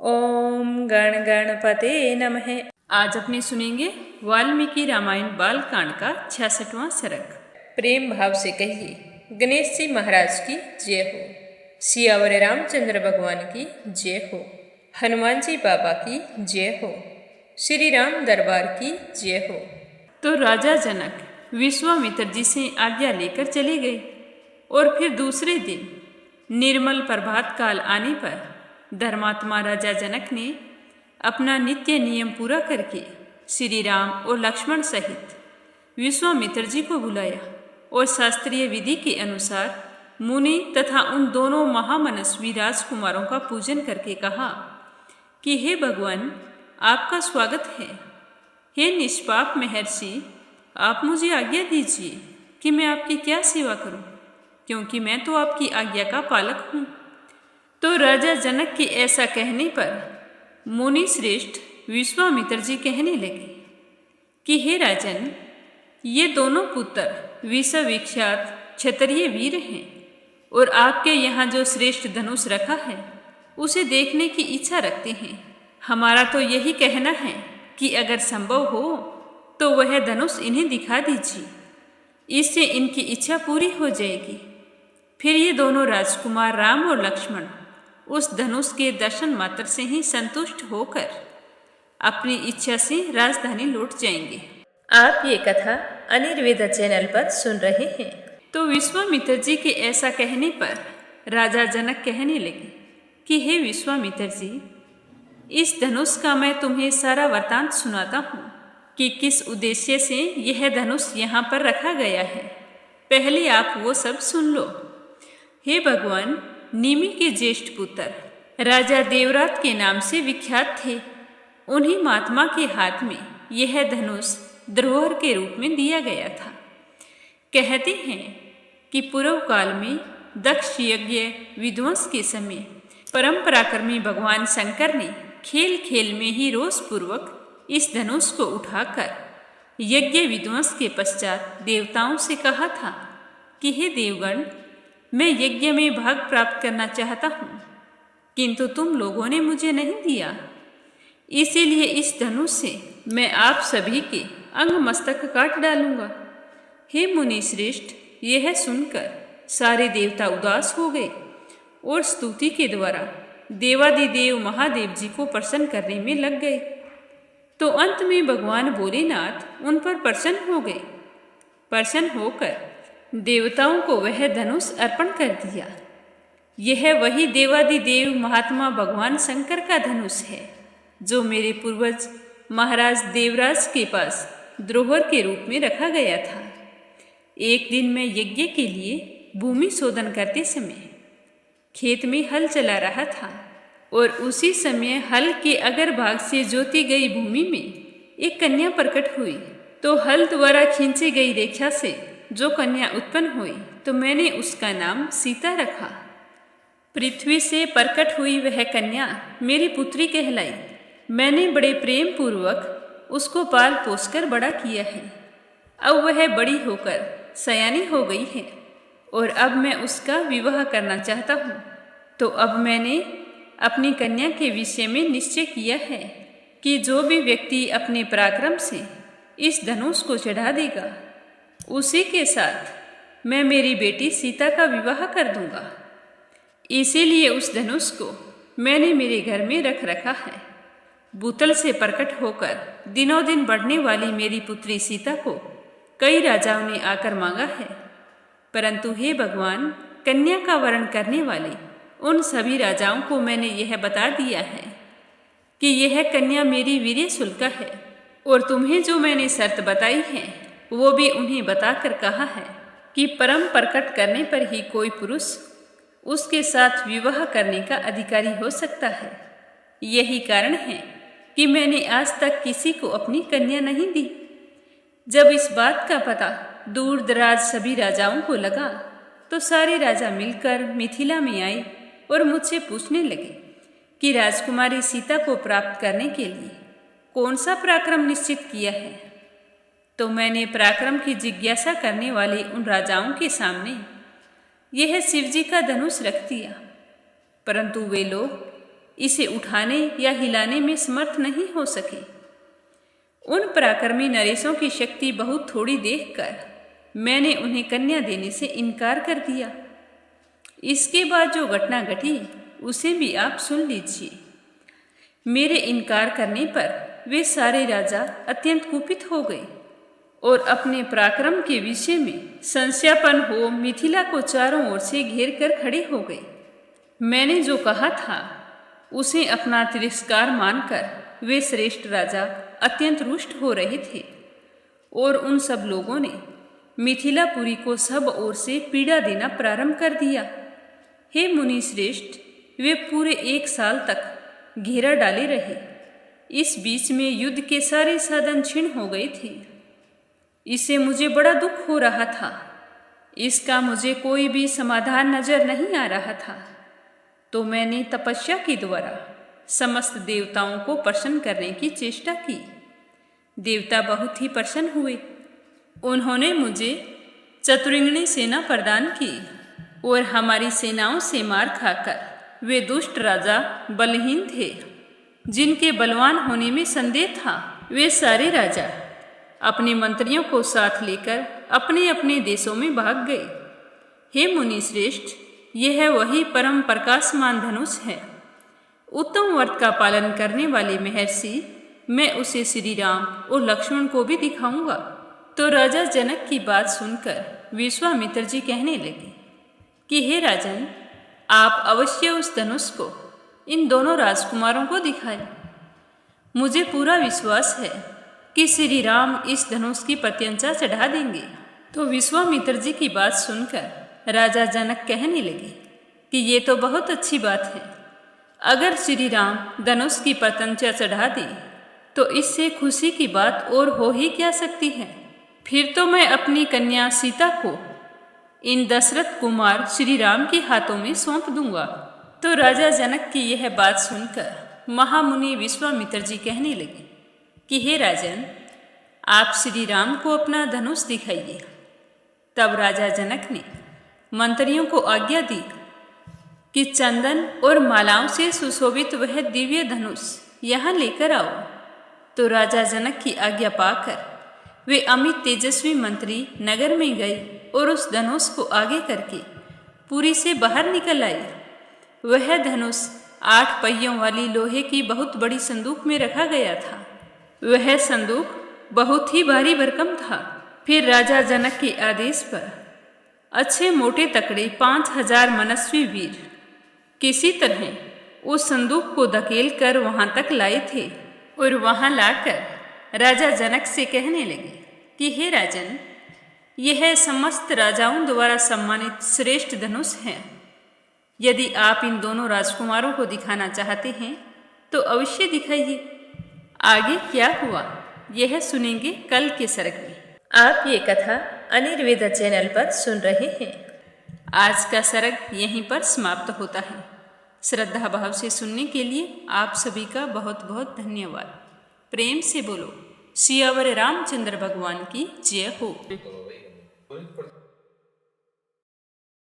ओम गण गणपते नमः। आज अपने सुनेंगे वाल्मीकि रामायण बालकांड का 66वां सर्ग। प्रेम भाव से कहिए, गणेश जी महाराज की जय हो, सियावर रामचंद्र भगवान की जय हो, हनुमान जी बाबा की जय हो, श्री राम दरबार की जय हो। तो राजा जनक विश्वामित्र जी से आज्ञा लेकर चले गए और फिर दूसरे दिन निर्मल प्रभात काल आने पर धर्मात्मा राजा जनक ने अपना नित्य नियम पूरा करके श्री राम और लक्ष्मण सहित विश्वामित्र जी को बुलाया और शास्त्रीय विधि के अनुसार मुनि तथा उन दोनों महामनस्वी राजकुमारों का पूजन करके कहा कि हे भगवान, आपका स्वागत है। हे निष्पाप महर्षि, आप मुझे आज्ञा दीजिए कि मैं आपकी क्या सेवा करूं, क्योंकि मैं तो आपकी आज्ञा का पालक हूं। तो राजा जनक के ऐसा कहने पर मुनि श्रेष्ठ विश्वामित्र जी कहने लगे कि हे राजन, ये दोनों पुत्र विश्वविख्यात क्षत्रिय वीर हैं और आपके यहाँ जो श्रेष्ठ धनुष रखा है उसे देखने की इच्छा रखते हैं। हमारा तो यही कहना है कि अगर संभव हो तो वह धनुष इन्हें दिखा दीजिए, इससे इनकी इच्छा पूरी हो जाएगी। फिर ये दोनों राजकुमार राम और लक्ष्मण उस धनुष के दर्शन मात्र से ही संतुष्ट होकर अपनी इच्छा से राजधानी लौट जाएंगे। आप ये कथा अनिर्वेद चैनल पर सुन रहे हैं। तो विश्वामित्र जी के ऐसा कहने पर राजा जनक कहने लगे कि हे विश्वामित्र जी, इस धनुष का मैं तुम्हें सारा वृतांत सुनाता हूँ कि किस उद्देश्य से यह धनुष यहाँ पर रखा गया है। पहले आप वो सब सुन लो। हे भगवान, निमि के ज्येष्ठ पुत्र राजा देवरात के नाम से विख्यात थे। उन्हीं महात्मा के हाथ में यह धनुष धरोहर के रूप में दिया गया था। कहते हैं कि पूर्व काल में दक्ष यज्ञ विध्वंस के समय परम पराक्रमी भगवान शंकर ने खेल खेल में ही रोषपूर्वक इस धनुष को उठाकर यज्ञ विध्वंस के पश्चात देवताओं से कहा था कि हे देवगण, मैं यज्ञ में भाग प्राप्त करना चाहता हूँ, किंतु तुम लोगों ने मुझे नहीं दिया। इसीलिए इस धनुष से मैं आप सभी के अंग मस्तक काट डालूंगा। हे मुनि श्रेष्ठ, यह सुनकर सारे देवता उदास हो गए और स्तुति के द्वारा देवादिदेव महादेव जी को प्रसन्न करने में लग गए। तो अंत में भगवान भोलेनाथ उन पर प्रसन्न हो गए। प्रसन्न होकर देवताओं को वह धनुष अर्पण कर दिया। यह वही देवादिदेव महात्मा भगवान शंकर का धनुष है जो मेरे पूर्वज महाराज देवराज के पास धरोहर के रूप में रखा गया था। एक दिन मैं यज्ञ के लिए भूमि शोधन करते समय खेत में हल चला रहा था और उसी समय हल के अग्रभाग से जोती गई भूमि में एक कन्या प्रकट हुई। तो हल द्वारा खींची गई रेखा से जो कन्या उत्पन्न हुई तो मैंने उसका नाम सीता रखा। पृथ्वी से प्रकट हुई वह कन्या मेरी पुत्री कहलाई। मैंने बड़े प्रेम पूर्वक उसको पाल पोसकर बड़ा किया है। अब वह बड़ी होकर सयानी हो गई है और अब मैं उसका विवाह करना चाहता हूँ। तो अब मैंने अपनी कन्या के विषय में निश्चय किया है कि जो भी व्यक्ति अपने पराक्रम से इस धनुष को चढ़ा देगा उसी के साथ मैं मेरी बेटी सीता का विवाह कर दूंगा। इसीलिए उस धनुष को मैंने मेरे घर में रख रखा है। भूतल से प्रकट होकर दिनों दिन बढ़ने वाली मेरी पुत्री सीता को कई राजाओं ने आकर मांगा है, परंतु हे भगवान, कन्या का वरण करने वाले उन सभी राजाओं को मैंने यह बता दिया है कि यह कन्या मेरी वीर्य शुल्का है और तुम्हें जो मैंने शर्त बताई है वो भी उन्हें बताकर कहा है कि परम प्रकट करने पर ही कोई पुरुष उसके साथ विवाह करने का अधिकारी हो सकता है। यही कारण है कि मैंने आज तक किसी को अपनी कन्या नहीं दी। जब इस बात का पता दूर दराज सभी राजाओं को लगा तो सारे राजा मिलकर मिथिला में आए और मुझसे पूछने लगे कि राजकुमारी सीता को प्राप्त करने के लिए कौन सा पराक्रम निश्चित किया है। तो मैंने पराक्रम की जिज्ञासा करने वाले उन राजाओं के सामने यह शिवजी का धनुष रख दिया, परंतु वे लोग इसे उठाने या हिलाने में समर्थ नहीं हो सके। उन पराक्रमी नरेशों की शक्ति बहुत थोड़ी देखकर मैंने उन्हें कन्या देने से इनकार कर दिया। इसके बाद जो घटना घटी उसे भी आप सुन लीजिए। मेरे इनकार करने पर वे सारे राजा अत्यंत कुपित हो गए और अपने पराक्रम के विषय में संशयापन हो मिथिला को चारों ओर से घेर कर खड़े हो गए। मैंने जो कहा था उसे अपना तिरस्कार मानकर वे श्रेष्ठ राजा अत्यंत रुष्ट हो रहे थे और उन सब लोगों ने मिथिलापुरी को सब ओर से पीड़ा देना प्रारंभ कर दिया। हे मुनि श्रेष्ठ, वे पूरे 1 साल तक घेरा डाले रहे। इस बीच में युद्ध के सारे साधन क्षीण हो गए थे। इससे मुझे बड़ा दुख हो रहा था। इसका मुझे कोई भी समाधान नजर नहीं आ रहा था। तो मैंने तपस्या के द्वारा समस्त देवताओं को प्रसन्न करने की चेष्टा की। देवता बहुत ही प्रसन्न हुए। उन्होंने मुझे चतुरंगिणी सेना प्रदान की और हमारी सेनाओं से मार खाकर वे दुष्ट राजा बलहीन थे, जिनके बलवान होने में संदेह था, वे सारे राजा अपने मंत्रियों को साथ लेकर अपने अपने देशों में भाग गए। हे मुनि श्रेष्ठ, यह वही परम प्रकाशमान धनुष है। उत्तम व्रत का पालन करने वाले महर्षि, मैं उसे श्री राम और लक्ष्मण को भी दिखाऊंगा। तो राजा जनक की बात सुनकर विश्वामित्र जी कहने लगे कि हे राजन, आप अवश्य उस धनुष को इन दोनों राजकुमारों को दिखाएं। मुझे पूरा विश्वास है कि श्री राम इस धनुष की प्रत्यंचा चढ़ा देंगे। तो विश्वामित्र जी की बात सुनकर राजा जनक कहने लगे कि ये तो बहुत अच्छी बात है। अगर श्री राम धनुष की प्रत्यंचा चढ़ा दे तो इससे खुशी की बात और हो ही क्या सकती है। फिर तो मैं अपनी कन्या सीता को इन दशरथ कुमार श्री राम के हाथों में सौंप दूंगा। तो राजा जनक की यह बात सुनकर महामुनि विश्वामित्र जी कहने लगे कि हे राजन, आप श्री राम को अपना धनुष दिखाइए। तब राजा जनक ने मंत्रियों को आज्ञा दी कि चंदन और मालाओं से सुशोभित वह दिव्य धनुष यहाँ लेकर आओ। तो राजा जनक की आज्ञा पाकर वे अमित तेजस्वी मंत्री नगर में गए और उस धनुष को आगे करके पुरी से बाहर निकल आए। वह धनुष 8 पहियों वाली लोहे की बहुत बड़ी संदूक में रखा गया था। वह संदूक बहुत ही भारी भरकम था। फिर राजा जनक के आदेश पर अच्छे मोटे तकड़े 5000 मनस्वी वीर किसी तरह उस संदूक को धकेल कर वहां तक लाए थे और वहां लाकर राजा जनक से कहने लगे कि हे राजन, यह समस्त राजाओं द्वारा सम्मानित श्रेष्ठ धनुष है। यदि आप इन दोनों राजकुमारों को दिखाना चाहते हैं तो अवश्य दिखाइए। आगे क्या हुआ यह सुनेंगे कल के सर्ग में। आप ये कथा अनिर्वेद चैनल पर सुन रहे हैं। आज का सर्ग यहीं पर समाप्त होता है। श्रद्धा भाव से सुनने के लिए आप सभी का बहुत बहुत धन्यवाद। प्रेम से बोलो सियावर रामचंद्र भगवान की जय हो।